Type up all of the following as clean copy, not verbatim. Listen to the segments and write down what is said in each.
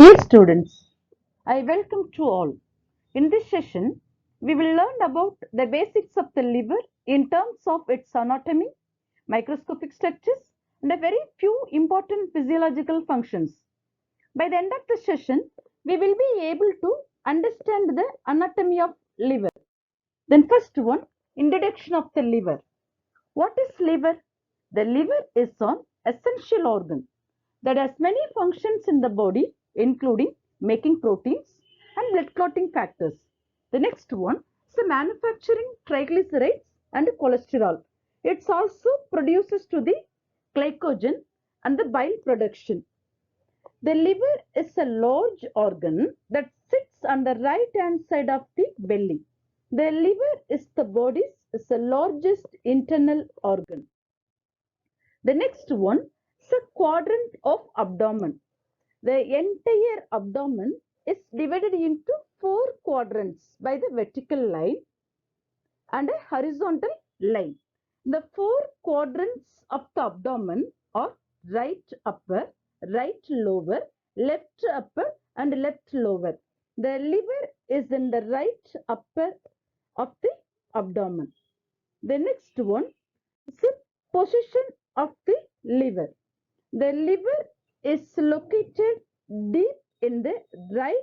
Dear students, I welcome to all. In this session, we will learn about the basics of the liver in terms of its anatomy, microscopic structures, and a very few important physiological functions. By the end of the session, we will be able to understand the anatomy of liver. Then first one, introduction of the liver. What is liver? The liver is an essential organ that has many functions in the body, including making proteins and blood clotting factors. The next one is the manufacturing triglycerides and cholesterol. It also produces to the glycogen and the bile production. The liver is a large organ that sits on the right hand side of the belly. The liver is the body's largest internal organ. The next one is a quadrant of abdomen. The entire abdomen is divided into 4 quadrants by the vertical line and a horizontal line. The 4 quadrants of the abdomen are right upper, right lower, left upper and left lower. The liver is in the right upper of the abdomen. The next one is the position of the liver. The liver is located deep in the right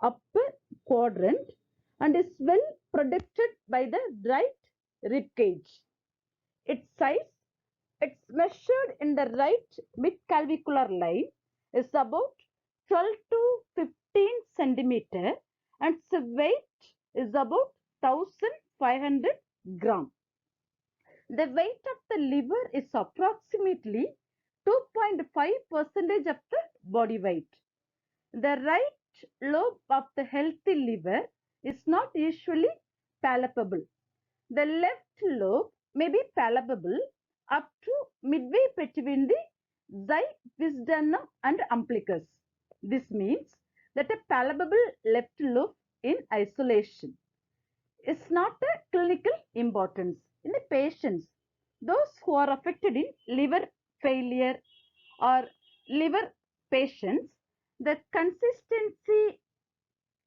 upper quadrant and is well protected by the right rib cage. Its size, it's measured in the right midclavicular line, is about 12 to 15 centimeter and its weight is about 1500 gram. The weight of the liver is approximately 2.5% of the body weight. The right lobe of the healthy liver is not usually palpable. The left lobe may be palpable up to midway between the xiphissternum and umbilicus. This means that a palpable left lobe in isolation is not a clinical importance. In the patients, those who are affected in liver failure or liver patients, the consistency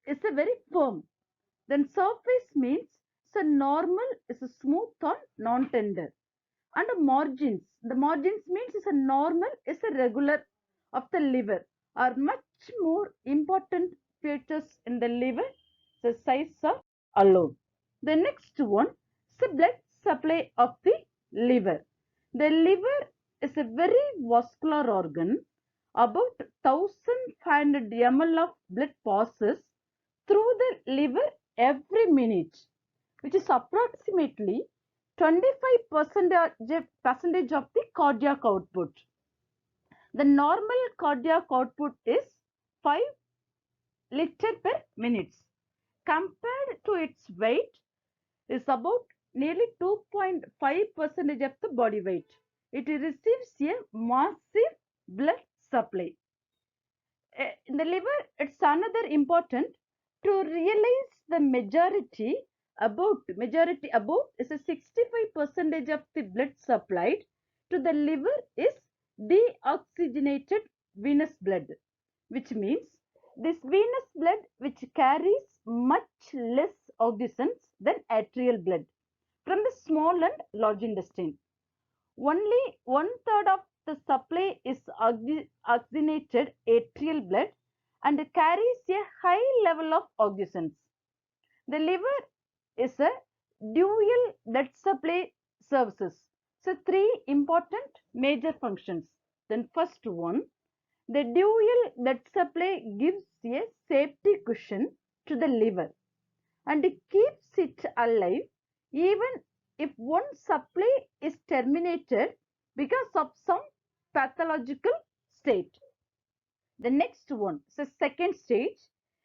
is a very firm. Then surface means it's a normal, it's a smooth or non-tender. And the margins means it's a normal, it's a regular of the liver are much more important features in the liver, the size of alone. The next one is the blood supply of the liver. The liver is a very vascular organ. About 1500 ml of blood passes through the liver every minute, which is approximately 25% of the cardiac output. The normal cardiac output is 5 liters per minute. Compared to its weight, is about nearly 2.5% of the body weight. It receives a massive blood supply. In the liver, it's another important to realize the majority about is a 65% of the blood supplied to the liver is deoxygenated venous blood, which means this venous blood which carries much less oxygen than arterial blood from the small and large intestine. Only 1/3 of the supply is oxygenated arterial blood and carries a high level of oxygen. The liver is a dual blood supply services. So 3 important major functions. Then first one, the dual blood supply gives a safety cushion to the liver and keeps it alive even if one supply is terminated because of some pathological state. The next one, so second stage,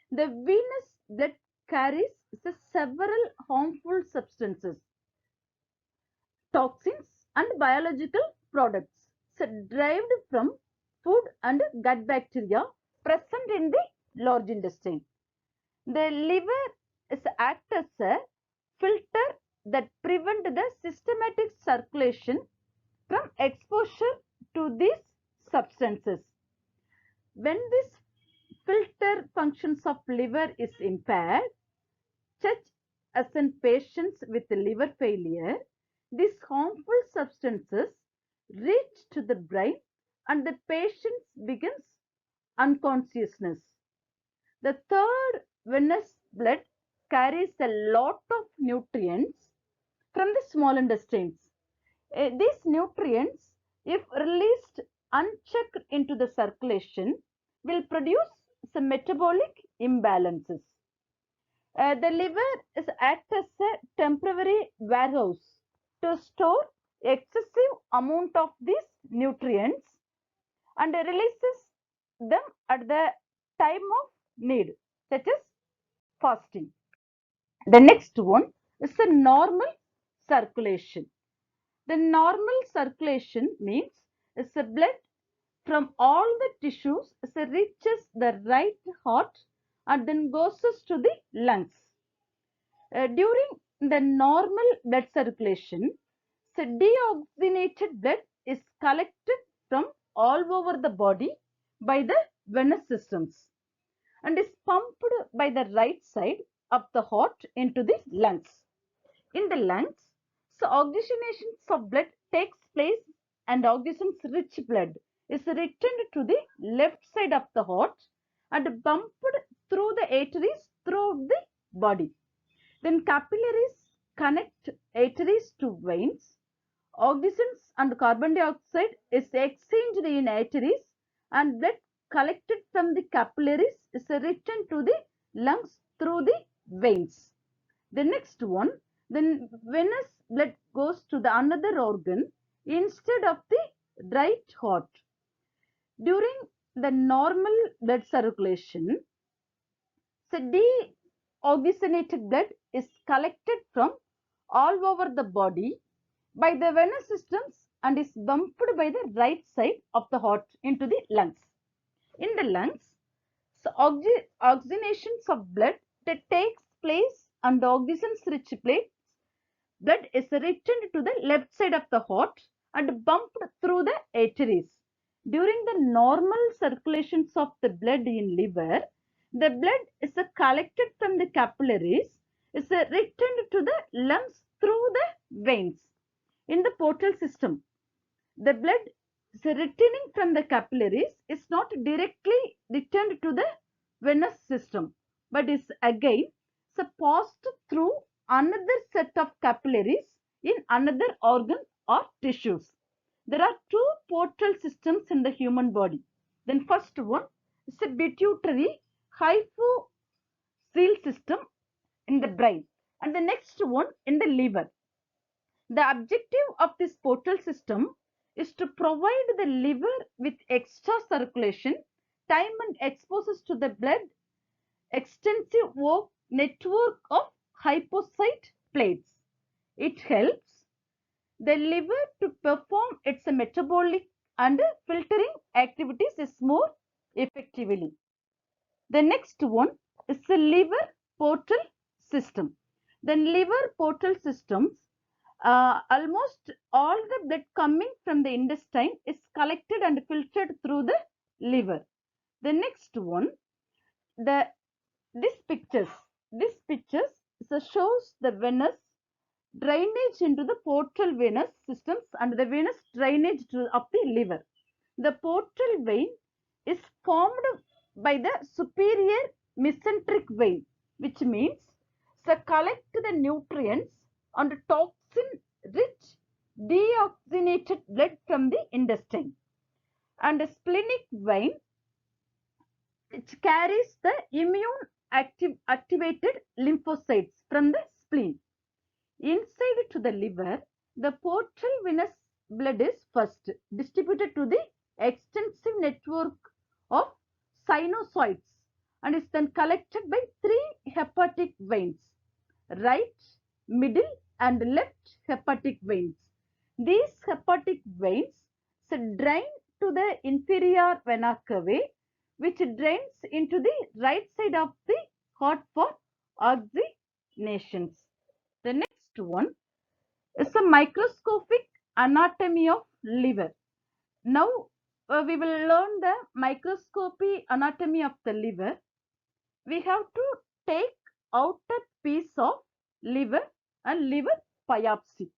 the venous blood carries several harmful substances, toxins and biological products derived from food and gut bacteria present in the large intestine. The liver is act as a filter that prevent the systematic circulation from exposure to these substances. When this filter functions of liver is impaired, such as in patients with liver failure, these harmful substances reach to the brain and the patient begins unconsciousness. The third venous blood carries a lot of nutrients from the small intestines. These nutrients, if released unchecked into the circulation, will produce some metabolic imbalances. The liver is acts as a temporary warehouse to store excessive amount of these nutrients and releases them at the time of need, such as fasting. The next one is the normal circulation. The normal circulation means it's the blood from all the tissues reaches the right heart and then goes to the lungs. During the normal blood circulation, so deoxygenated blood is collected from all over the body by the venous systems and is pumped by the right side of the heart into the lungs. In the lungs, so oxygenation of blood takes place and oxygen-rich blood is returned to the left side of the heart and pumped through the arteries throughout the body. Then capillaries connect arteries to veins. Oxygen and carbon dioxide is exchanged in arteries and blood collected from the capillaries is returned to the lungs through the veins. The next one, then venous blood goes to the another organ instead of the right heart. During the normal blood circulation, so deoxygenated blood is collected from all over the body by the venous systems and is bumped by the right side of the heart into the lungs. In the lungs, so oxygenation of blood that takes place and oxygen-rich blood is returned to the left side of the heart and bumped through the arteries. During the normal circulations of the blood in liver, the blood is collected from the capillaries, is returned to the lungs through the veins. In the portal system, the blood is returning from the capillaries is not directly returned to the venous system, but is again passed through another set of capillaries in another organ or tissues. There are two portal systems in the human body. Then first one is a pituitary hypophyseal system in the brain and the next one in the liver. The objective of this portal system is to provide the liver with extra circulation time and exposes to the blood extensive network of hypocyte plates. It helps the liver to perform its metabolic and filtering activities more effectively. The next one is the liver portal system. The liver portal systems, almost all the blood coming from the intestine is collected and filtered through the liver. The next one, the this pictures shows the venous drainage into the portal venous systems and the venous drainage of the liver. The portal vein is formed by the superior mesenteric vein, which means collect the nutrients and toxin-rich deoxygenated blood from the intestine. And the splenic vein, which carries the immune activated lymphocytes from the spleen. Inside to the liver, the portal venous blood is first distributed to the extensive network of sinusoids and is then collected by three hepatic veins, right, middle and left hepatic veins. These hepatic veins drain to the inferior vena cava, which drains into the right side of the heart for oxygenations. The next one is a microscopic anatomy of liver. Now we will learn the microscopy anatomy of the liver. We have to take out a piece of liver and liver biopsy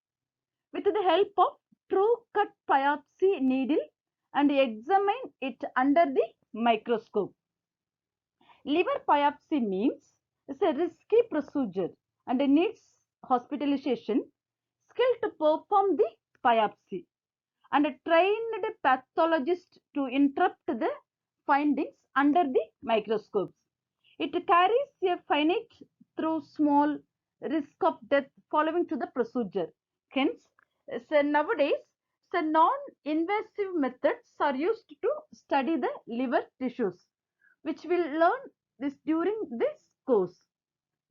with the help of true cut biopsy needle and examine it under the microscope. Liver biopsy means it's a risky procedure and needs hospitalization, skill to perform the biopsy, and a trained pathologist to interpret the findings under the microscopes. It carries a finite through small risk of death following to the procedure. Hence, nowadays, non-invasive methods are used to study the liver tissues, which we'll learn this during this course.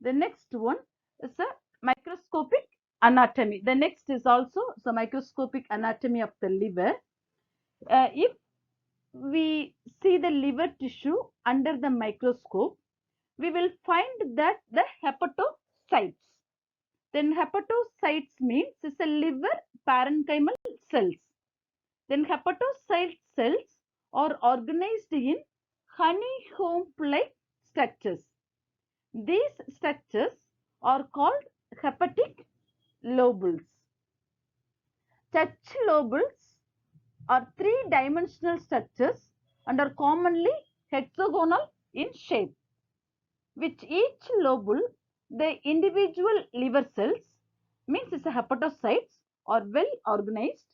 The next one is a microscopic anatomy. The next is also the microscopic anatomy of the liver. If we see the liver tissue under the microscope, we will find that the hepatocytes. Then hepatocytes means it's a liver parenchymal cells. Then hepatocyte cells are organized in honeycomb-like structures. These structures are called hepatic lobules. Such lobules are three-dimensional structures and are commonly hexagonal in shape. With each lobule, the individual liver cells, means it's a hepatocytes, are well organized.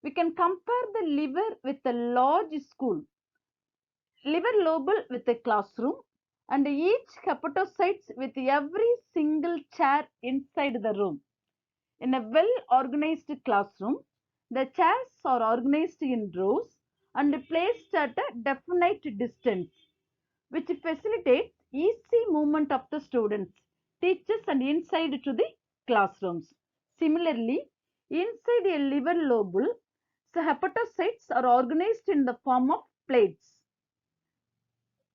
We can compare the liver with a large school, liver lobule with a classroom, and each hepatocytes with every single chair inside the room. In a well organized classroom, the chairs are organized in rows and placed at a definite distance, which facilitates easy movement of the students, teachers, and inside to the classrooms. Similarly, inside a liver lobule, the hepatocytes are organized in the form of plates,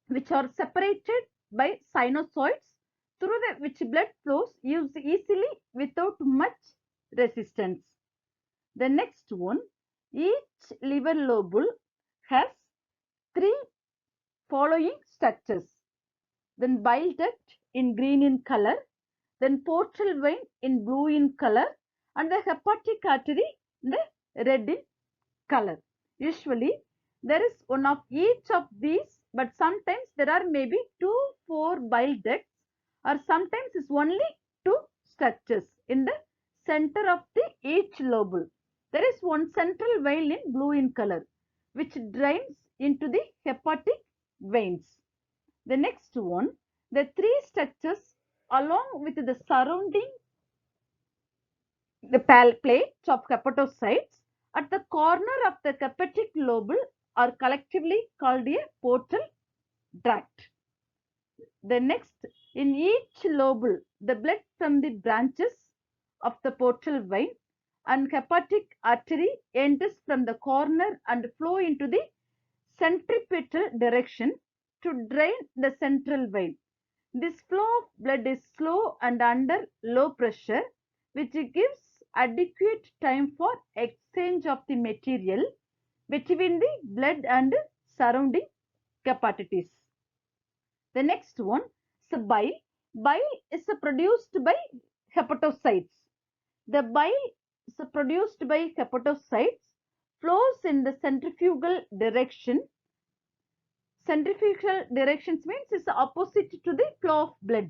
which are separated by sinusoids through which blood flows easily without much resistance. The next one, each liver lobule has three following structures. Then bile duct in green in color, then portal vein in blue in color, and the hepatic artery in the red in color. Usually there is one of each of these, but sometimes there are maybe 2-4 bile ducts, or sometimes it's only two structures in the center of the each lobule. There is one central vein in blue in color, which drains into the hepatic veins. The next one, the three structures along with the surrounding the plates of hepatocytes at the corner of the hepatic lobule are collectively called a portal tract. The next, in each lobule, the blood from the branches of the portal vein and hepatic artery enters from the corner and flow into the centripetal direction to drain the central vein. This flow of blood is slow and under low pressure, which gives adequate time for exchange of the material between the blood and surrounding capillaries. The next one is bile. Bile is produced by hepatocytes. The bile is produced by hepatocytes, flows in the centrifugal direction. Centrifugal directions means it's opposite to the flow of blood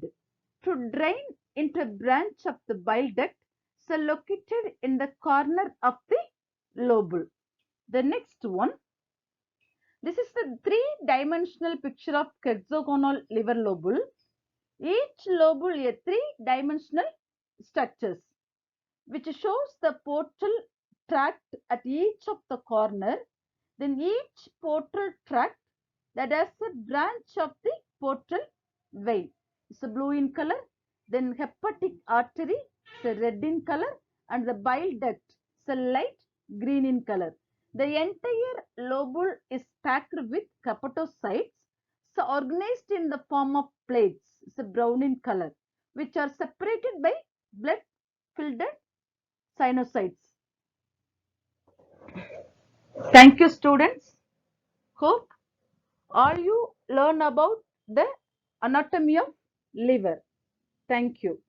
to drain into a branch of the bile duct, so located in the corner of the lobule. The next one, this is the three-dimensional picture of hexagonal liver lobule. Each lobule a three-dimensional structures, which shows the portal tract at each of the corner. Then each portal tract that has a branch of the portal vein. It's blue in color. Then hepatic artery is red in color, and the bile duct is light green in color. The entire lobule is packed with hepatocytes, so organized in the form of plates. It's brown in color, which are separated by blood-filled sinusoids. Thank you, students. Hope all you learn about the anatomy of liver. Thank you.